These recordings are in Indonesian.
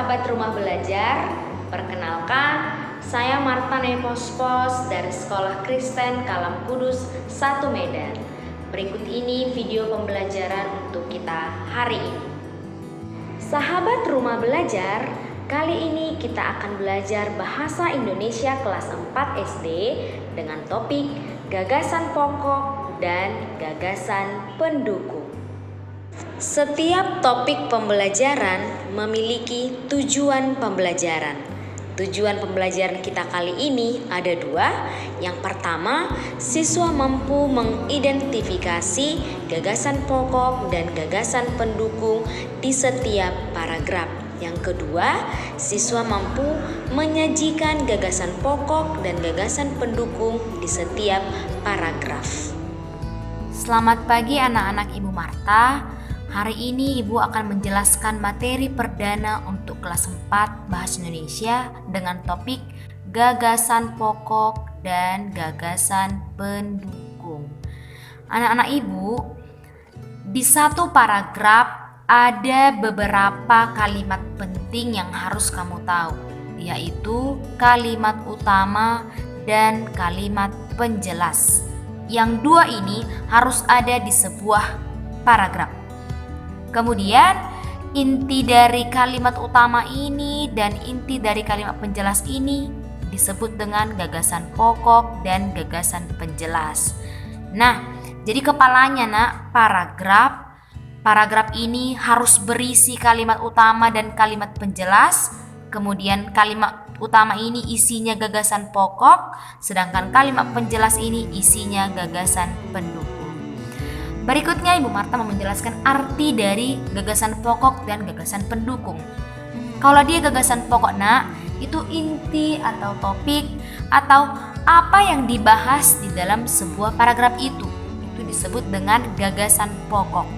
sahabat rumah belajar, perkenalkan saya Marta Nepospos dari Sekolah Kristen Kalam Kudus 1 Medan. Berikut ini video pembelajaran untuk kita hari ini. Sahabat rumah belajar, kali ini kita akan belajar bahasa Indonesia kelas 4 SD dengan topik gagasan pokok dan gagasan pendukung. Setiap topik pembelajaran memiliki tujuan pembelajaran. Tujuan pembelajaran kita kali ini ada 2. Yang pertama, siswa mampu mengidentifikasi gagasan pokok dan gagasan pendukung di setiap paragraf. Yang kedua, siswa mampu menyajikan gagasan pokok dan gagasan pendukung di setiap paragraf. Selamat pagi anak-anak Ibu Marta. Hari ini Ibu akan menjelaskan materi perdana untuk kelas 4 Bahasa Indonesia dengan topik gagasan pokok dan gagasan pendukung. Anak-anak Ibu, di satu paragraf ada beberapa kalimat penting yang harus kamu tahu, yaitu kalimat utama dan kalimat penjelas. Yang 2 ini harus ada di sebuah paragraf. Kemudian inti dari kalimat utama ini dan inti dari kalimat penjelas ini disebut dengan gagasan pokok dan gagasan penjelas. Nah, jadi kepalanya paragraf ini harus berisi kalimat utama dan kalimat penjelas. Kemudian kalimat utama ini isinya gagasan pokok, sedangkan kalimat penjelas ini isinya gagasan pendukung. Berikutnya Ibu Marta mau menjelaskan arti dari gagasan pokok dan gagasan pendukung. Kalau dia gagasan pokok, itu inti atau topik atau apa yang dibahas di dalam sebuah paragraf itu disebut dengan gagasan pokok.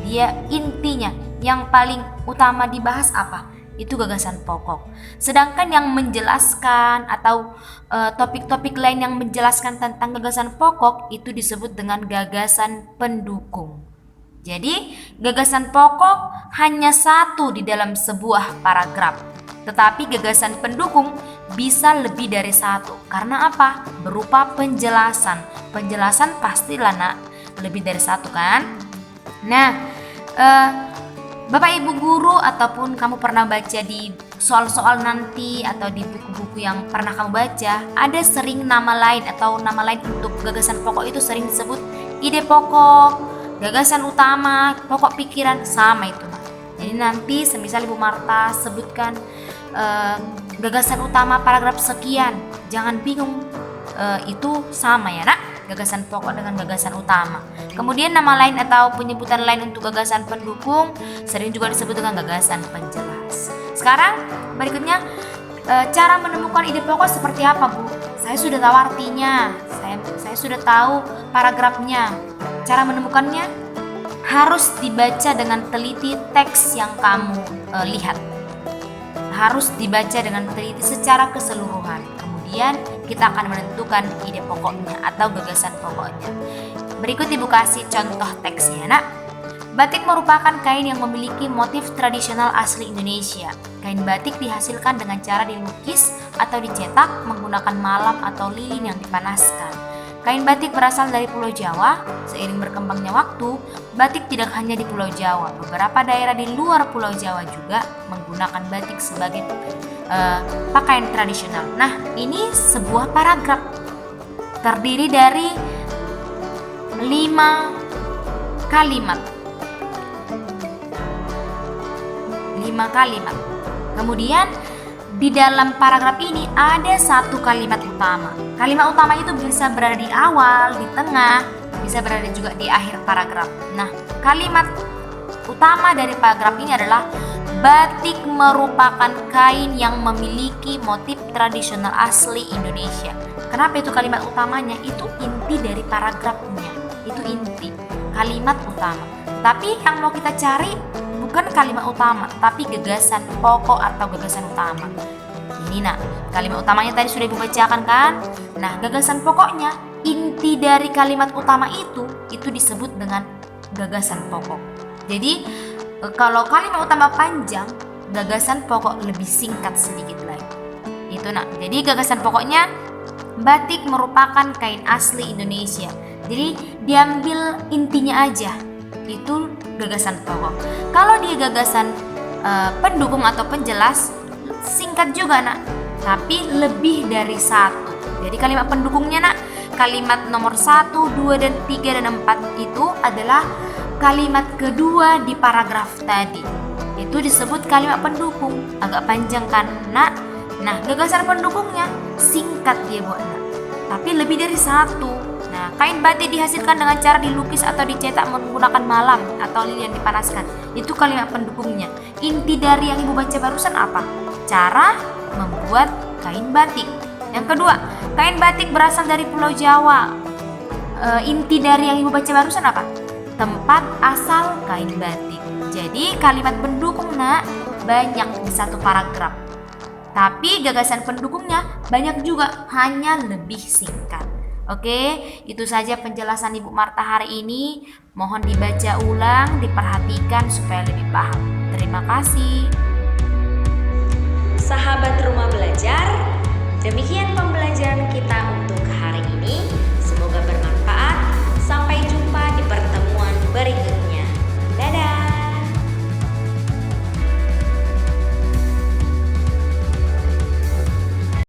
Dia intinya, yang paling utama dibahas apa? Itu gagasan pokok. Sedangkan yang menjelaskan atau topik-topik lain yang menjelaskan tentang gagasan pokok itu disebut dengan gagasan pendukung. Jadi gagasan pokok hanya satu di dalam sebuah paragraf, tetapi gagasan pendukung bisa lebih dari satu. Karena apa? Berupa penjelasan. Penjelasan pastilah lebih dari satu kan? Bapak Ibu guru ataupun kamu pernah baca di soal-soal nanti atau di buku-buku yang pernah kamu baca, ada sering nama lain untuk gagasan pokok itu sering disebut ide pokok, gagasan utama, pokok pikiran, sama itu. Jadi nanti semisal Ibu Marta sebutkan gagasan utama paragraf sekian, jangan bingung, itu sama ya gagasan pokok dengan gagasan utama. Kemudian nama lain atau penyebutan lain untuk gagasan pendukung sering juga disebut dengan gagasan penjelas. Sekarang berikutnya cara menemukan ide pokok seperti apa, Bu? Saya sudah tahu artinya, saya sudah tahu paragrafnya. Cara menemukannya harus dibaca dengan teliti teks yang kamu lihat. Harus dibaca dengan teliti secara keseluruhan. Kemudian kita akan menentukan ide pokoknya atau gagasan pokoknya. Berikut Ibu kasih contoh teksnya, Batik merupakan kain yang memiliki motif tradisional asli Indonesia. Kain batik dihasilkan dengan cara dilukis atau dicetak menggunakan malam atau lilin yang dipanaskan. Kain batik berasal dari Pulau Jawa. Seiring berkembangnya waktu, batik tidak hanya di Pulau Jawa. Beberapa daerah di luar Pulau Jawa juga menggunakan batik sebagai pakaian tradisional. Ini sebuah paragraf terdiri dari 5 kalimat. Kemudian di dalam paragraf ini ada satu kalimat utama. Kalimat utama itu bisa berada di awal, di tengah, bisa berada juga di akhir paragraf. Kalimat utama dari paragraf ini adalah batik merupakan kain yang memiliki motif tradisional asli Indonesia. Kenapa itu kalimat utamanya? Itu inti dari paragrafnya. Itu inti, kalimat utama. Tapi yang mau kita cari bukan kalimat utama, tapi gagasan pokok atau gagasan utama. Ini kalimat utamanya tadi sudah Ibu bacakan kan? Gagasan pokoknya, inti dari kalimat utama itu disebut dengan gagasan pokok. Jadi kalau kalimat utama panjang gagasan pokok lebih singkat sedikit lagi. Itu nak. Jadi gagasan pokoknya, batik merupakan kain asli Indonesia. Jadi diambil intinya aja. Itu gagasan pokok. Kalau dia gagasan pendukung atau penjelas, singkat juga nak, tapi lebih dari satu. Jadi kalimat pendukungnya nak, kalimat nomor 1, 2, dan 3, dan 4 itu adalah kalimat kedua di paragraf tadi. Itu disebut kalimat pendukung. Agak panjang kan nak? Nah, gagasan pendukungnya singkat dia buat nak, tapi lebih dari satu. Nah, kain batik dihasilkan dengan cara dilukis atau dicetak menggunakan malam atau lilin yang dipanaskan. Itu kalimat pendukungnya. Inti dari yang ibu baca barusan apa? Cara membuat kain batik. Yang kedua, kain batik berasal dari Pulau Jawa. Inti dari yang ibu baca barusan apa? Tempat asal kain batik. Jadi kalimat pendukung nak banyak di satu paragraf. Tapi gagasan pendukungnya banyak juga, hanya lebih singkat. Oke, itu saja penjelasan Ibu Marta hari ini. Mohon dibaca ulang, diperhatikan supaya lebih paham. Terima kasih. Sahabat Rumah Belajar, demikian pembelajaran kita